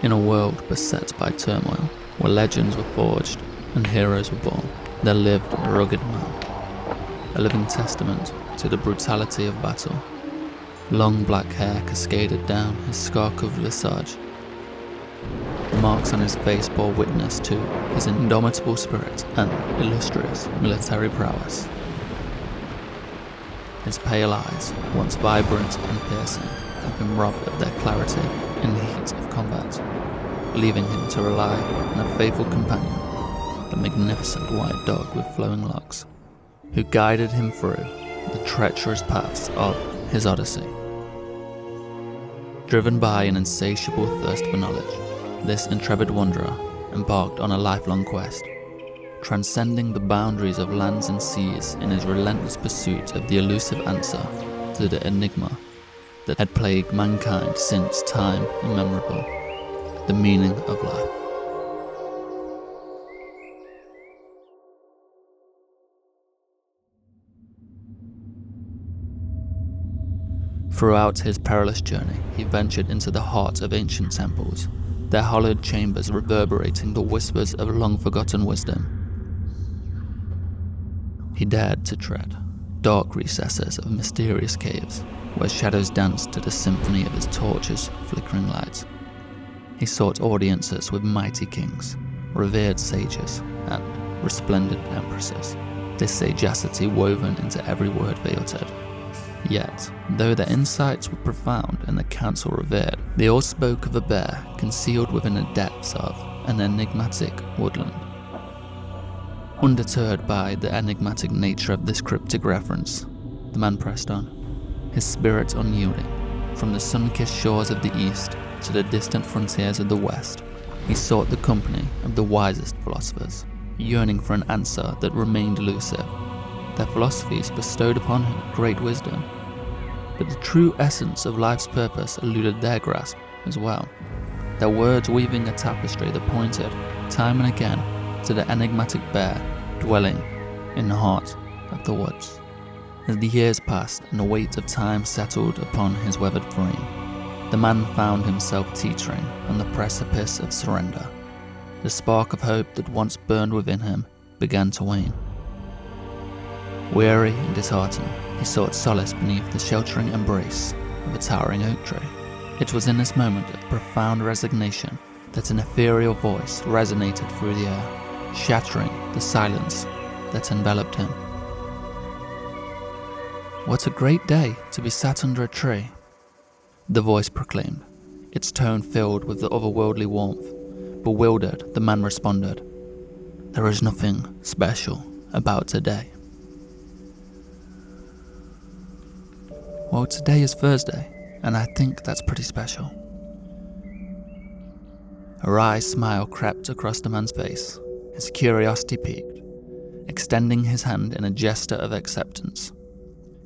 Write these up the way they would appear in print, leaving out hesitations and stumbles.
In a world beset by turmoil, where legends were forged and heroes were born, there lived a rugged man, a living testament to the brutality of battle. Long black hair cascaded down his scar-covered visage. The marks on his face bore witness to his indomitable spirit and illustrious military prowess. His pale eyes, once vibrant and piercing, had been robbed of their clarity in the heat of combat, leaving him to rely on a faithful companion, the magnificent white dog with flowing locks, who guided him through the treacherous paths of his odyssey. Driven by an insatiable thirst for knowledge, this intrepid wanderer embarked on a lifelong quest, transcending the boundaries of lands and seas in his relentless pursuit of the elusive answer to the enigma that had plagued mankind since time immemorable, the meaning of life. Throughout his perilous journey, he ventured into the heart of ancient temples, their hollowed chambers reverberating the whispers of long-forgotten wisdom. He dared to tread dark recesses of mysterious caves, where shadows danced to the symphony of his torch's flickering lights. He sought audiences with mighty kings, revered sages, and resplendent empresses, this sagacity woven into every word they uttered. Yet, though their insights were profound and the council revered, they all spoke of a bear concealed within the depths of an enigmatic woodland. Undeterred by the enigmatic nature of this cryptic reference, the man pressed on, his spirit unyielding. From the sun-kissed shores of the east to the distant frontiers of the west, he sought the company of the wisest philosophers, yearning for an answer that remained elusive. Their philosophies bestowed upon him great wisdom, but the true essence of life's purpose eluded their grasp as well, their words weaving a tapestry that pointed, time and again, to the enigmatic bear dwelling in the heart of the woods. As the years passed and the weight of time settled upon his weathered frame, the man found himself teetering on the precipice of surrender. The spark of hope that once burned within him began to wane. Weary and disheartened, he sought solace beneath the sheltering embrace of a towering oak tree. It was in this moment of profound resignation that an ethereal voice resonated through the air, shattering the silence that enveloped him. "What a great day to be sat under a tree," the voice proclaimed, its tone filled with the otherworldly warmth. Bewildered, the man responded, "There is nothing special about today." "Well, today is Thursday, and I think that's pretty special." A wry smile crept across the man's face, his curiosity piqued, extending his hand in a gesture of acceptance.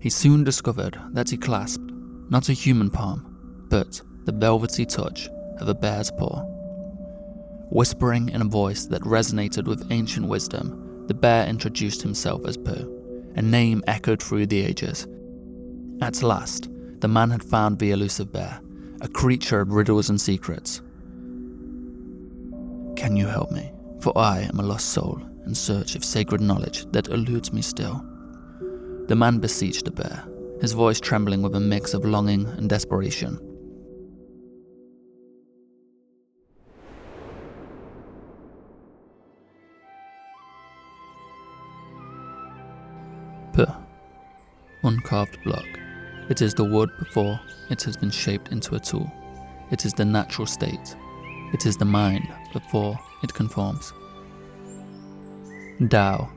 He soon discovered that he clasped not a human palm, but the velvety touch of a bear's paw. Whispering in a voice that resonated with ancient wisdom, the bear introduced himself as Pooh, a name echoed through the ages. At last, the man had found the elusive bear, a creature of riddles and secrets. "Can you help me? For I am a lost soul in search of sacred knowledge that eludes me still." The man beseeched the bear, his voice trembling with a mix of longing and desperation. Pooh. Uncarved block. It is the wood before it has been shaped into a tool. It is the natural state. It is the mind before it conforms. Tao.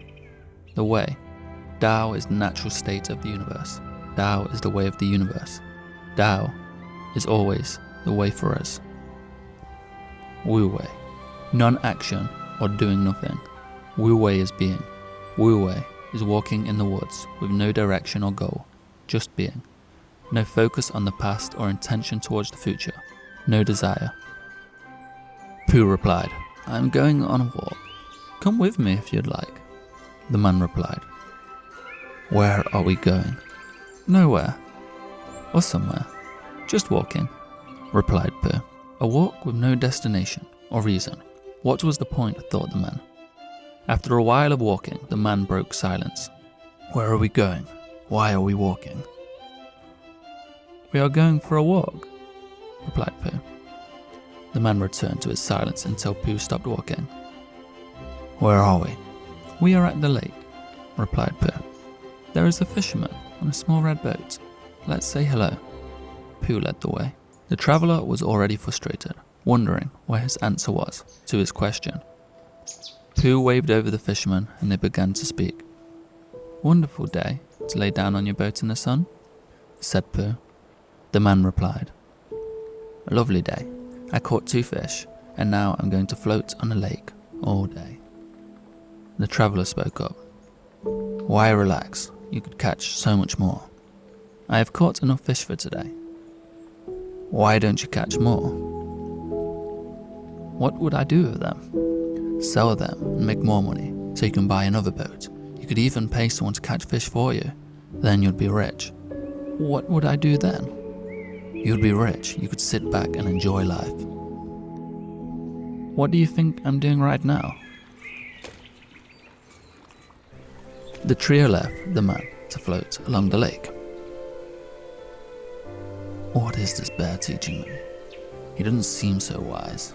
The way. Tao is the natural state of the universe. Tao is the way of the universe. Tao is always the way for us. Wu Wei. Non-action or doing nothing. Wu Wei is being. Wu Wei is walking in the woods with no direction or goal, just being. No focus on the past or intention towards the future. No desire. Pooh replied, "I am going on a walk. Come with me if you'd like." The man replied, "Where are we going?" "Nowhere. Or somewhere. Just walking," replied Pooh. A walk with no destination or reason. What was the point, thought the man. After a while of walking, the man broke silence. Where are we going? Why are we walking? We are going for a walk, replied Pooh. The man returned to his silence until Pooh stopped walking. Where are we? We are at the lake, replied Pooh. There is a fisherman on a small red boat. Let's say hello. Pooh led the way. The traveller was already frustrated, wondering where his answer was to his question. Pooh waved over the fisherman and they began to speak. Wonderful day to lay down on your boat in the sun, said Pooh. The man replied, a lovely day. I caught 2 fish and now I'm going to float on a lake all day. The traveller spoke up. Why relax? You could catch so much more. I have caught enough fish for today. Why don't you catch more? What would I do with them? Sell them and make more money so you can buy another boat. You could even pay someone to catch fish for you. Then you'd be rich. What would I do then? You'd be rich. You could sit back and enjoy life. What do you think I'm doing right now? The trio left the man to float along the lake. What is this bear teaching me? He doesn't seem so wise.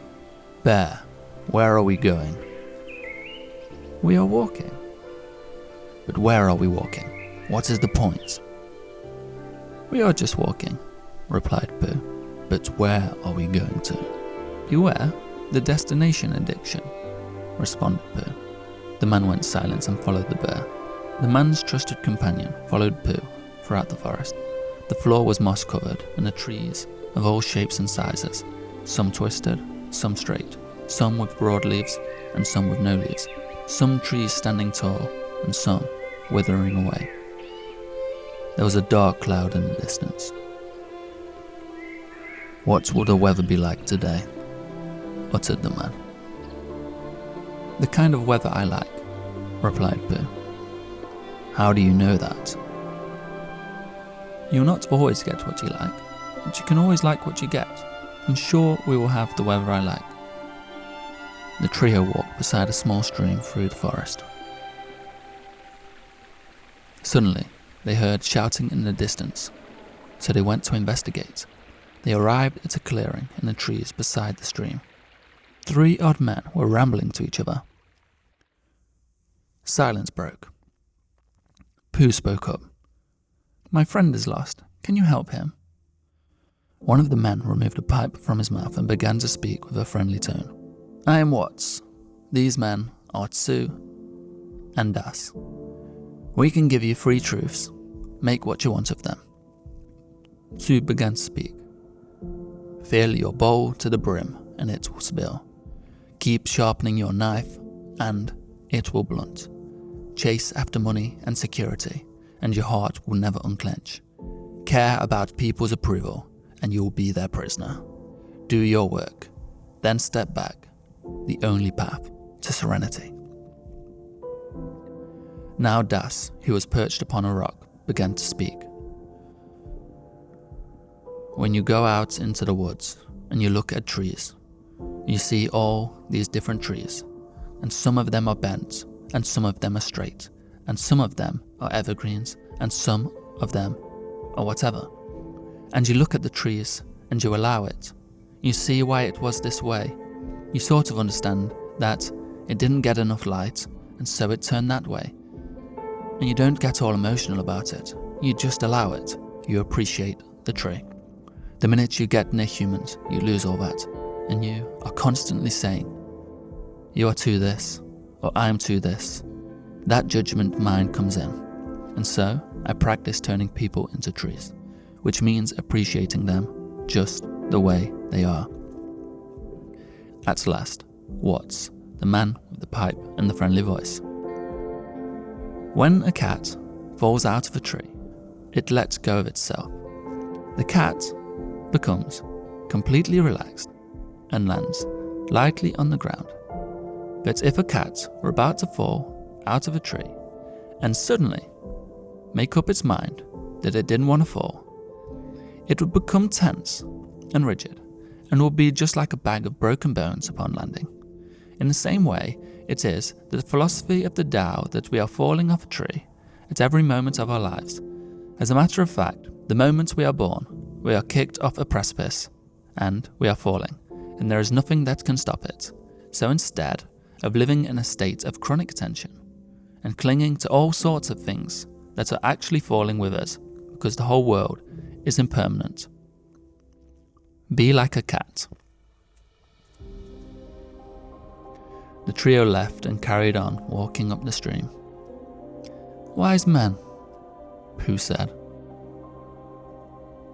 Bear, where are we going? We are walking. But where are we walking? What is the point? We are just walking, replied Pooh. But where are we going to? Beware the destination addiction, responded Pooh. The man went silent and followed the bear. The man's trusted companion followed Pooh throughout the forest. The floor was moss covered and the trees of all shapes and sizes, some twisted, some straight, some with broad leaves and some with no leaves, some trees standing tall and some withering away. There was a dark cloud in the distance. What will the weather be like today? Uttered the man. The kind of weather I like, replied Pooh. How do you know that? You'll not always get what you like, but you can always like what you get. I'm sure we will have the weather I like. The trio walked beside a small stream through the forest. Suddenly, they heard shouting in the distance, so they went to investigate. They arrived at a clearing in the trees beside the stream. 3 odd men were rambling to each other. Silence broke. Pooh spoke up. My friend is lost. Can you help him? One of the men removed a pipe from his mouth and began to speak with a friendly tone. I am Watts. These men are Tsu and Das. We can give you 3 truths. Make what you want of them. Tsu began to speak. Fill your bowl to the brim and it will spill. Keep sharpening your knife and it will blunt. Chase after money and security and your heart will never unclench. Care about people's approval and you will be their prisoner. Do your work, then step back, the only path to serenity. Now Das, who was perched upon a rock, began to speak. When you go out into the woods and you look at trees, you see all these different trees, and some of them are bent, and some of them are straight, and some of them are evergreens, and some of them are whatever. And you look at the trees, and you allow it. You see why it was this way. You sort of understand that it didn't get enough light, and so it turned that way. And you don't get all emotional about it. You just allow it. You appreciate the tree. The minute you get near humans, you lose all that, and you are constantly saying, you are to this, or I am to this. That judgment mind comes in, and so I practice turning people into trees, which means appreciating them just the way they are. At last, Watts, the man with the pipe and the friendly voice. When a cat falls out of a tree, it lets go of itself. The cat becomes completely relaxed and lands lightly on the ground. But if a cat were about to fall out of a tree and suddenly make up its mind that it didn't want to fall, it would become tense and rigid and will be just like a bag of broken bones upon landing. In the same way, it is the philosophy of the Tao that we are falling off a tree at every moment of our lives. As a matter of fact, the moment we are born, we are kicked off a precipice, and we are falling, and there is nothing that can stop it. So instead of living in a state of chronic tension, and clinging to all sorts of things that are actually falling with us, because the whole world is impermanent, be like a cat. The trio left and carried on walking up the stream. "Wise men," Pooh said.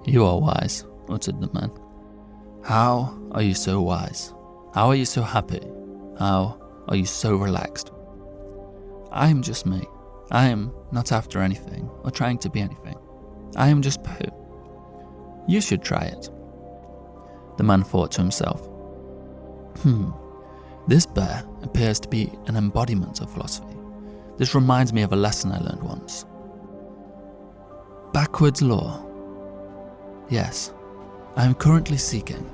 "You are wise," uttered the man. "How are you so wise? How are you so happy? How are you so relaxed?" "I am just me. I am not after anything or trying to be anything. I am just Pooh." "You should try it." The man thought to himself, This bear appears to be an embodiment of philosophy. This reminds me of a lesson I learned once. Backwards law. Yes, I am currently seeking.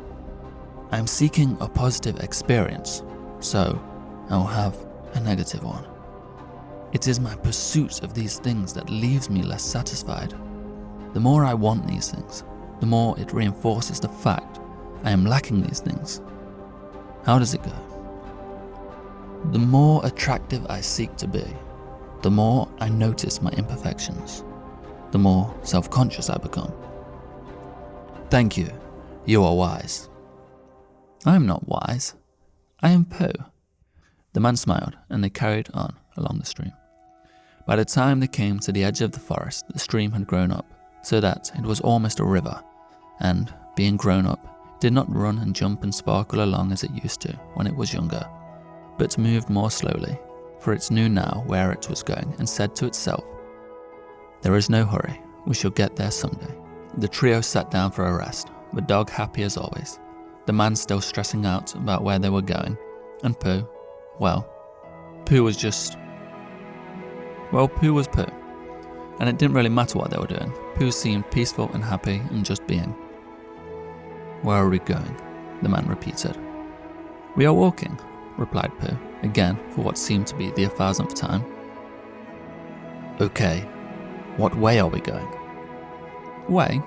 I am seeking a positive experience, so I will have a negative one. It is my pursuit of these things that leaves me less satisfied. The more I want these things, the more it reinforces the fact I am lacking these things. How does it go? The more attractive I seek to be, the more I notice my imperfections, the more self-conscious I become. Thank you, you are wise. I am not wise. I am Pooh. The man smiled, and they carried on along the stream. By the time they came to the edge of the forest, the stream had grown up, so that it was almost a river, and, being grown up, it did not run and jump and sparkle along as it used to when it was younger, but moved more slowly, for it knew now where it was going, and said to itself, "There is no hurry, we shall get there someday." The trio sat down for a rest, the dog happy as always, the man still stressing out about where they were going, and Pooh, well, Pooh was Pooh, and it didn't really matter what they were doing. Pooh seemed peaceful and happy and just being. "Where are we going?" the man repeated. "We are walking," replied Pooh, again for what seemed to be the 1,000th time. "Okay, what way are we going?" "Way?"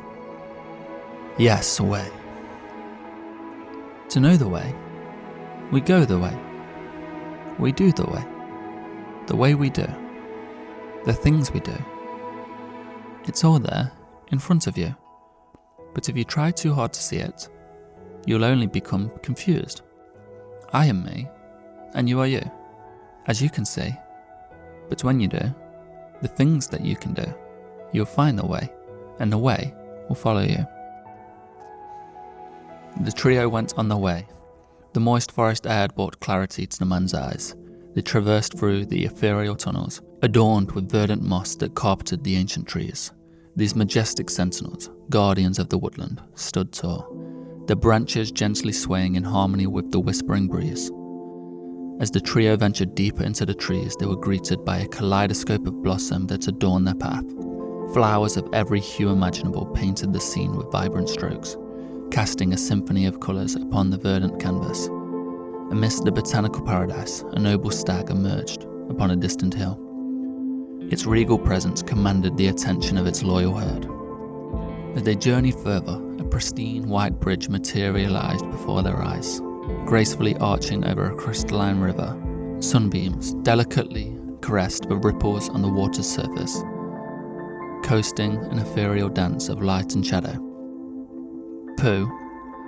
"Yes, way." To know the way, we go the way. We do the way we do, the things we do. It's all there, in front of you. But if you try too hard to see it, you'll only become confused. I am me, and you are you, as you can see. But when you do, the things that you can do, you'll find the way, and the way will follow you. The trio went on their way. The moist forest air brought clarity to the man's eyes. They traversed through the ethereal tunnels, adorned with verdant moss that carpeted the ancient trees. These majestic sentinels, guardians of the woodland, stood tall, their branches gently swaying in harmony with the whispering breeze. As the trio ventured deeper into the trees, they were greeted by a kaleidoscope of blossom that adorned their path. Flowers of every hue imaginable painted the scene with vibrant strokes, casting a symphony of colours upon the verdant canvas. Amidst the botanical paradise, a noble stag emerged upon a distant hill. Its regal presence commanded the attention of its loyal herd. As they journeyed further, a pristine white bridge materialized before their eyes, gracefully arching over a crystalline river. Sunbeams delicately caressed the ripples on the water's surface, coasting an ethereal dance of light and shadow. Pooh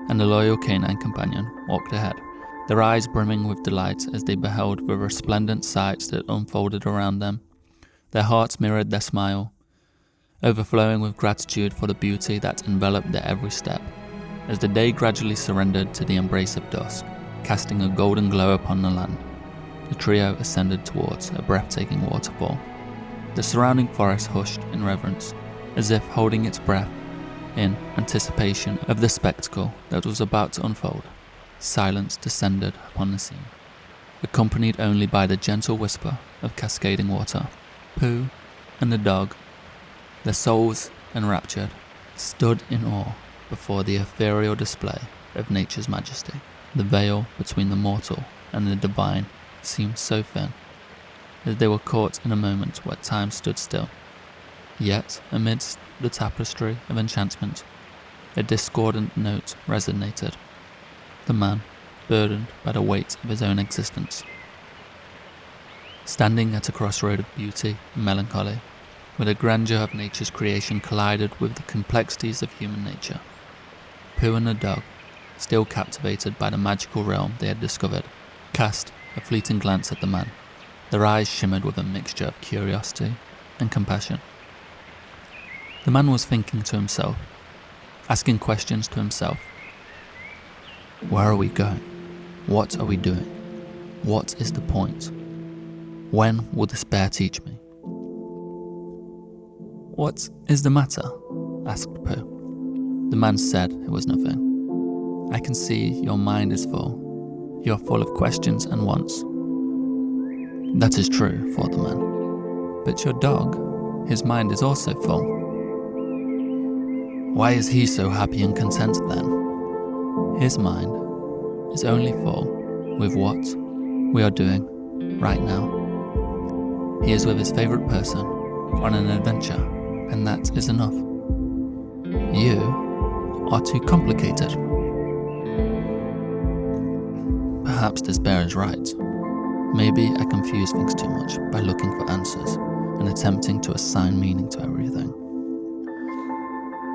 and the loyal canine companion walked ahead, their eyes brimming with delight as they beheld the resplendent sights that unfolded around them. Their hearts mirrored their smile, overflowing with gratitude for the beauty that enveloped their every step. As the day gradually surrendered to the embrace of dusk, casting a golden glow upon the land, the trio ascended towards a breathtaking waterfall. The surrounding forest hushed in reverence, as if holding its breath in anticipation of the spectacle that was about to unfold. Silence descended upon the scene, accompanied only by the gentle whisper of cascading water. Pooh and the dog, their souls enraptured, stood in awe before the ethereal display of nature's majesty. The veil between the mortal and the divine seemed so thin, as they were caught in a moment where time stood still. Yet, amidst the tapestry of enchantment, a discordant note resonated. The man, burdened by the weight of his own existence. Standing at a crossroad of beauty and melancholy, where the grandeur of nature's creation collided with the complexities of human nature, Pooh and the dog, still captivated by the magical realm they had discovered, cast a fleeting glance at the man. Their eyes shimmered with a mixture of curiosity and compassion. The man was thinking to himself, asking questions to himself. Where are we going? What are we doing? What is the point? When will this bear teach me? What is the matter? Asked Pooh. The man said it was nothing. I can see your mind is full. You are full of questions and wants. That is true, thought the man. But your dog, his mind is also full. Why is he so happy and content then? His mind is only full with what we are doing right now. He is with his favorite person on an adventure, and that is enough. You are too complicated. Perhaps this bear is right. Maybe I confuse things too much by looking for answers and attempting to assign meaning to everything.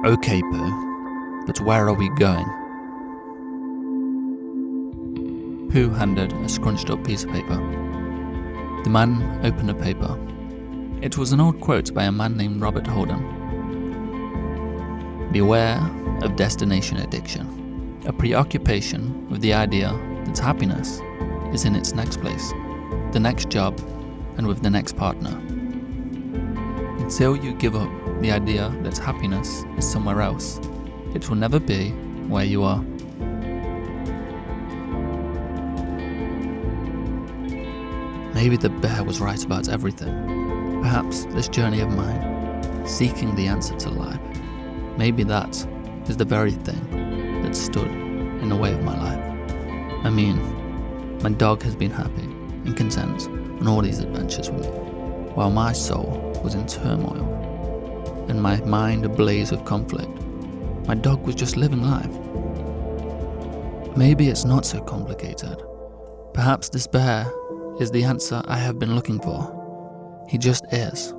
Okay, Pooh, but where are we going? Pooh handed a scrunched up piece of paper. The man opened the paper. It was an old quote by a man named Robert Holden. Beware of destination addiction, a preoccupation with the idea that happiness is in its next place, the next job, and with the next partner. Until you give up the idea that happiness is somewhere else, it will never be where you are. Maybe the bear was right about everything. Perhaps this journey of mine, seeking the answer to life, maybe that is the very thing that stood in the way of my life. I mean, my dog has been happy and content on all these adventures with me, while my soul was in turmoil and my mind ablaze with conflict. My dog was just living life. Maybe it's not so complicated. Perhaps this bear is the answer I have been looking for. He just is.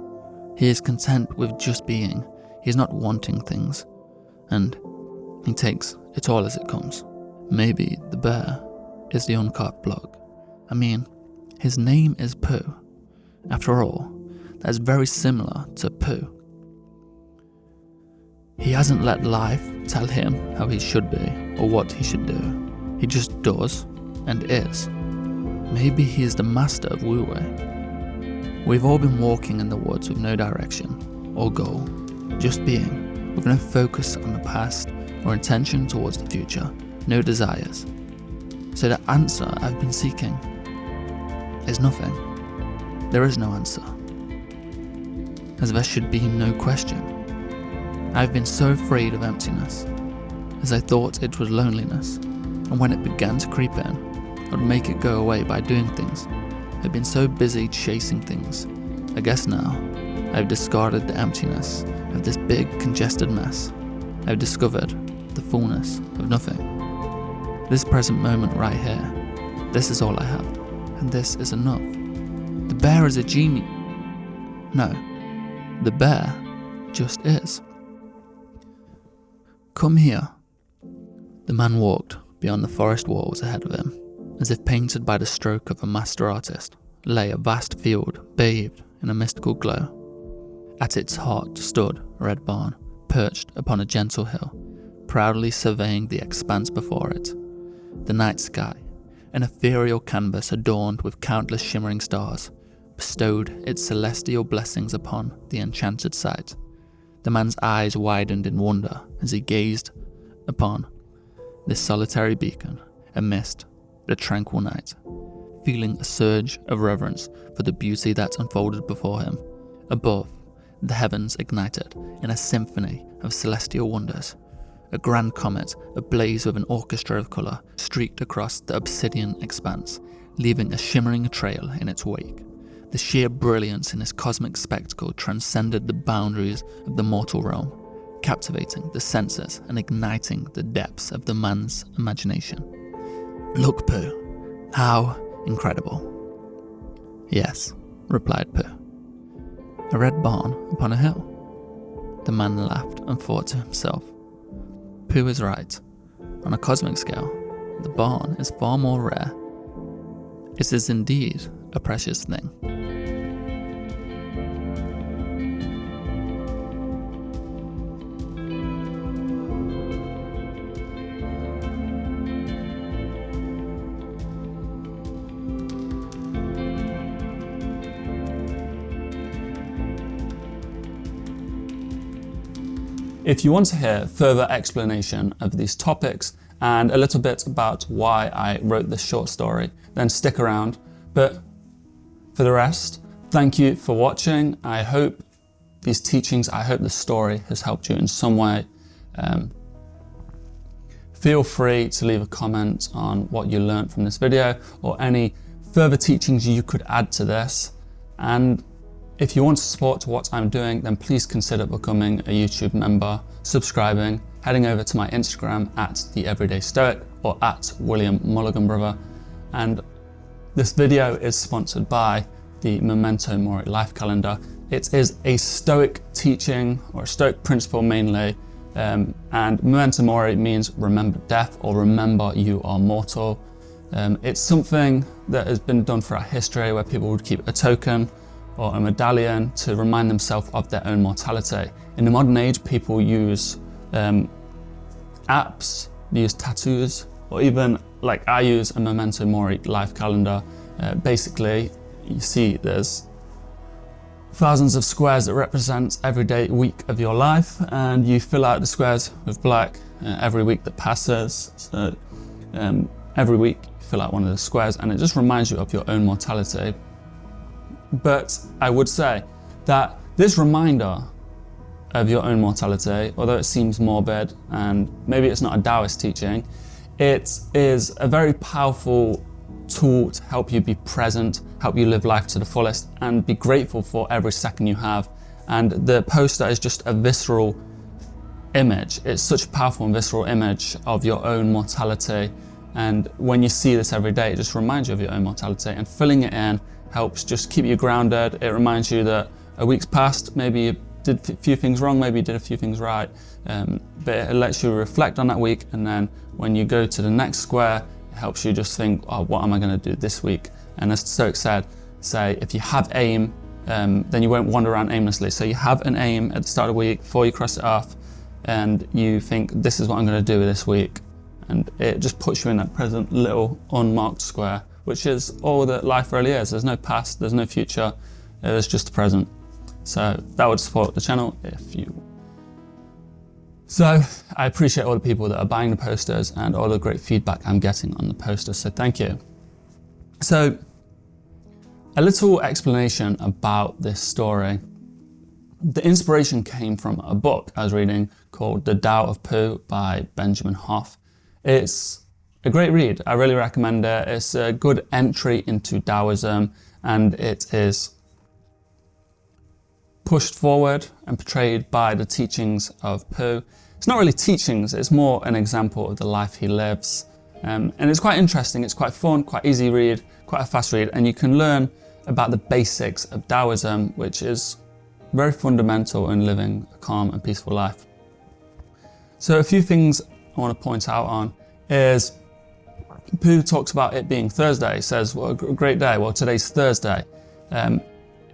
He is content with just being. He is not wanting things, and he takes it all as it comes. Maybe the bear is the uncarved block. I mean, his name is Pooh. After all, that is very similar to Pooh. He hasn't let life tell him how he should be or what he should do. He just does and is. Maybe he is the master of wu-wei. We've all been walking in the woods with no direction or goal, just being, with no focus on the past or intention towards the future, no desires. So the answer I've been seeking is nothing. There is no answer. As there should be no question. I've been so afraid of emptiness, as I thought it was loneliness, and when it began to creep in, I would make it go away by doing things. I've been so busy chasing things. I guess now, I've discarded the emptiness of this big congested mess. I've discovered the fullness of nothing. This present moment right here, this is all I have, and this is enough. The bear is a genie. No, the bear just is. Come here. The man walked beyond the forest walls ahead of him. As if painted by the stroke of a master artist, lay a vast field bathed in a mystical glow. At its heart stood a red barn, perched upon a gentle hill, proudly surveying the expanse before it. The night sky, an ethereal canvas adorned with countless shimmering stars, bestowed its celestial blessings upon the enchanted sight. The man's eyes widened in wonder as he gazed upon this solitary beacon amidst the tranquil night, feeling a surge of reverence for the beauty that unfolded before him. Above, the heavens ignited in a symphony of celestial wonders. a grand comet ablaze with an orchestra of colour streaked across the obsidian expanse, leaving a shimmering trail in its wake. The sheer brilliance in this cosmic spectacle transcended the boundaries of the mortal realm, captivating the senses and igniting the depths of the man's imagination. "Look, Pooh, how incredible." "Yes," replied Pooh. "A red barn upon a hill." The man laughed and thought to himself, Pooh is right. On a cosmic scale, the barn is far more rare. It is indeed a precious thing. If you want to hear further explanation of these topics and a little bit about why I wrote this short story, then stick around. But for the rest, thank you for watching. I hope these teachings, I hope the story has helped you in some way. Feel free to leave a comment on what you learned from this video or any further teachings you could add to this. And if you want to support what I'm doing, then please consider becoming a YouTube member, subscribing, heading over to my Instagram at TheEverydayStoic or at MulliganBrothers. And this video is sponsored by the Memento Mori life calendar. It is a Stoic teaching or a Stoic principle mainly, and Memento Mori means remember death or remember you are mortal. It's something that has been done throughout history where people would keep a token or a medallion to remind themselves of their own mortality. In the modern age, people use apps, use tattoos, or even like I use a Memento Mori life calendar. Basically, you see there's thousands of squares that represent every day, week of your life, and you fill out the squares with black every week that passes. So every week you fill out one of the squares and it just reminds you of your own mortality. But I would say that this reminder of your own mortality, although it seems morbid and maybe it's not a Taoist teaching, it is a very powerful tool to help you be present, help you live life to the fullest and be grateful for every second you have. And the poster is just a visceral image. It's such a powerful and visceral image of your own mortality. And when you see this every day, it just reminds you of your own mortality, and filling it in helps just keep you grounded. It reminds you that a week's passed, maybe you did a few things wrong, maybe you did a few things right, but it lets you reflect on that week, and then when you go to the next square, it helps you just think, oh, what am I going to do this week? And as Stoic said, say if you have aim, then you won't wander around aimlessly. So you have an aim at the start of the week before you cross it off, and you think, this is what I'm going to do this week, and it just puts you in that present little unmarked square, which is all that life really is. There's no past, there's no future, there's just the present. So that would support the channel if you... So I appreciate all the people that are buying the posters and all the great feedback I'm getting on the posters, so thank you. So a little explanation about this story. The inspiration came from a book I was reading called The Tao of Pooh by Benjamin Hoff. It's a great read. I really recommend it. It's a good entry into Taoism, and it is pushed forward and portrayed by the teachings of Pooh. It's not really teachings, it's more an example of the life he lives. And it's quite interesting, it's quite fun, quite easy read, quite a fast read, and you can learn about the basics of Taoism, which is very fundamental in living a calm and peaceful life. So a few things I want to point out on is Pooh talks about it being Thursday. He says, what a great day. Well, today's Thursday.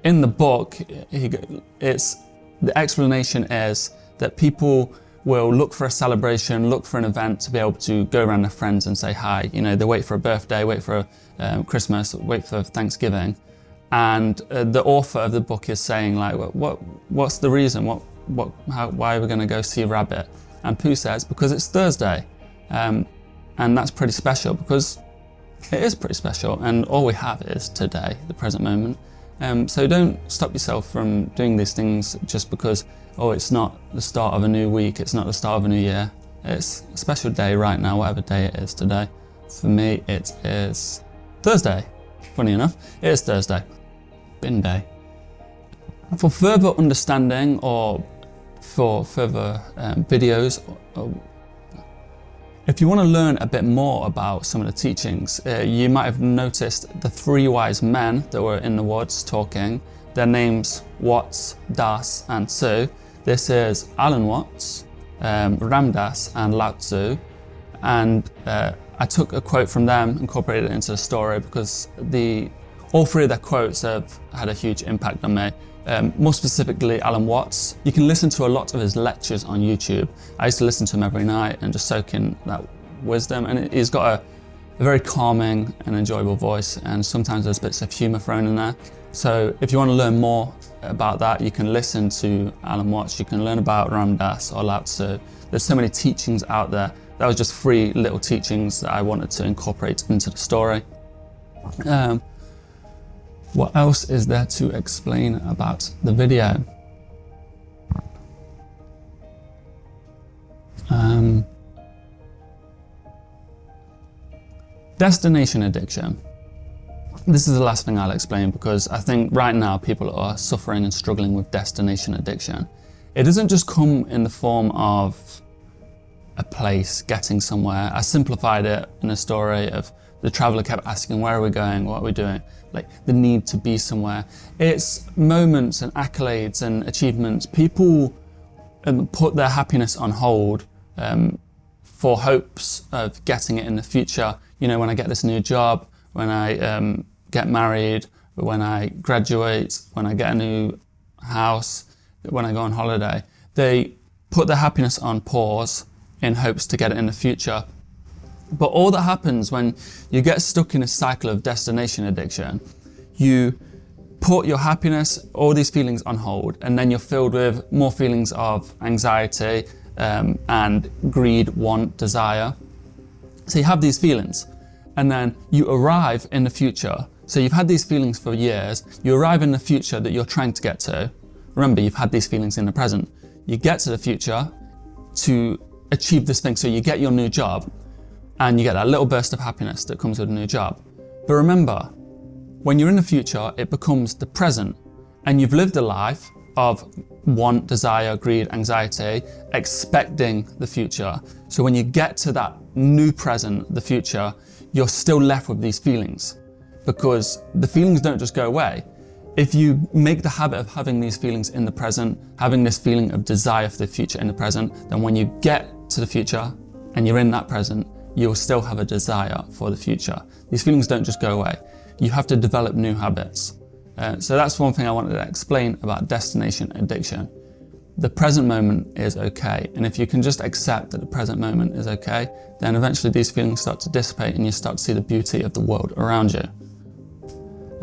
In the book, the explanation is that people will look for a celebration, look for an event to be able to go around their friends and say hi. You know, they wait for a birthday, wait for Christmas, wait for Thanksgiving. And the author of the book is saying, like, what's the reason? Why are we going to go see a rabbit? And Pooh says, because it's Thursday. And that's pretty special, because it is pretty special, and all we have is today, the present moment. So don't stop yourself from doing these things just because, oh, it's not the start of a new week, it's not the start of a new year. It's a special day right now, whatever day it is today. For me, it is Thursday. Funny enough, it is Thursday. Bin day. For further understanding or for further videos, if you want to learn a bit more about some of the teachings, you might have noticed the three wise men that were in the woods talking. Their names Watts, Das and Tzu. This is Alan Watts, Ram Dass and Lao Tzu. And I took a quote from them, incorporated it into the story because all three of their quotes have had a huge impact on me. More specifically, Alan Watts. You can listen to a lot of his lectures on YouTube. I used to listen to him every night and just soak in that wisdom. And he's got a very calming and enjoyable voice, and sometimes there's bits of humour thrown in there. So if you want to learn more about that, you can listen to Alan Watts. You can learn about Ram Dass or Lao Tzu. There's so many teachings out there. That was just 3 little teachings that I wanted to incorporate into the story. What else is there to explain about the video? Destination addiction. This is the last thing I'll explain because I think right now people are suffering and struggling with destination addiction. It doesn't just come in the form of a place, getting somewhere. I simplified it in a story of the traveller kept asking, where are we going, what are we doing? Like the need to be somewhere. It's moments and accolades and achievements. People put their happiness on hold for hopes of getting it in the future. You know, when I get this new job, when I get married, when I graduate, when I get a new house, when I go on holiday, they put their happiness on pause in hopes to get it in the future. But all that happens when you get stuck in a cycle of destination addiction, you put your happiness, all these feelings on hold, and then you're filled with more feelings of anxiety and greed, want, desire. So you have these feelings, and then you arrive in the future. So you've had these feelings for years, you arrive in the future that you're trying to get to. Remember, you've had these feelings in the present. You get to the future to achieve this thing. So you get your new job, and you get that little burst of happiness that comes with a new job. But remember, when you're in the future, it becomes the present, and you've lived a life of want, desire, greed, anxiety, expecting the future. So when you get to that new present, the future, you're still left with these feelings, because the feelings don't just go away. If you make the habit of having these feelings in the present, having this feeling of desire for the future in the present, then when you get to the future and you're in that present, you'll still have a desire for the future. These feelings don't just go away. You have to develop new habits. So that's one thing I wanted to explain about destination addiction. The present moment is okay. And if you can just accept that the present moment is okay, then eventually these feelings start to dissipate and you start to see the beauty of the world around you.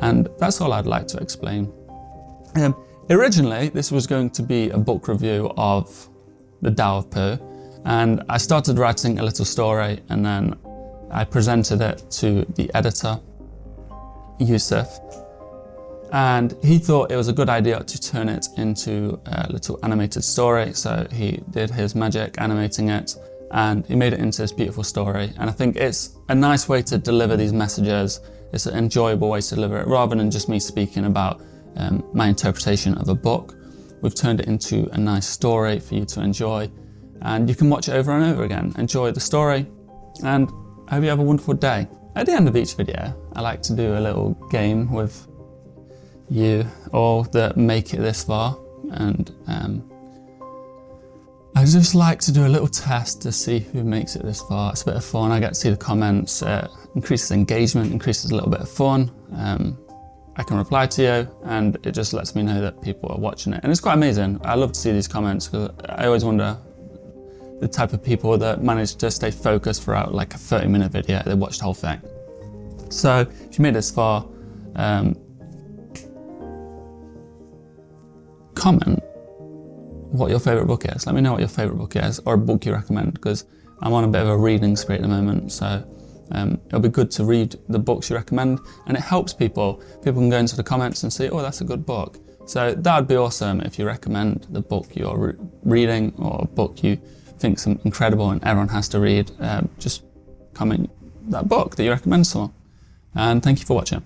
And that's all I'd like to explain. Originally, this was going to be a book review of The Tao of Pooh. And I started writing a little story, and then I presented it to the editor, Yusuf, and he thought it was a good idea to turn it into a little animated story. So he did his magic animating it, and he made it into this beautiful story. And I think it's a nice way to deliver these messages. It's an enjoyable way to deliver it, rather than just me speaking about my interpretation of a book. We've turned it into a nice story for you to enjoy. And you can watch it over and over again. Enjoy the story, and I hope you have a wonderful day. At the end of each video, I like to do a little game with you all that make it this far, and I just like to do a little test to see who makes it this far. It's a bit of fun. I get to see the comments, increases engagement, increases a little bit of fun. I can reply to you, and it just lets me know that people are watching it. And it's quite amazing. I love to see these comments, because I always wonder the type of people that manage to stay focused throughout like a 30-minute video. They watch the whole thing. So if you made it this far, comment what your favourite book is. Let me know what your favourite book is, or a book you recommend, because I'm on a bit of a reading spree at the moment. So it'll be good to read the books you recommend, and it helps people. People can go into the comments and say, oh, that's a good book. So that would be awesome if you recommend the book you're reading, or a book you think's incredible and everyone has to read, just comment that book that you recommend to someone. And thank you for watching.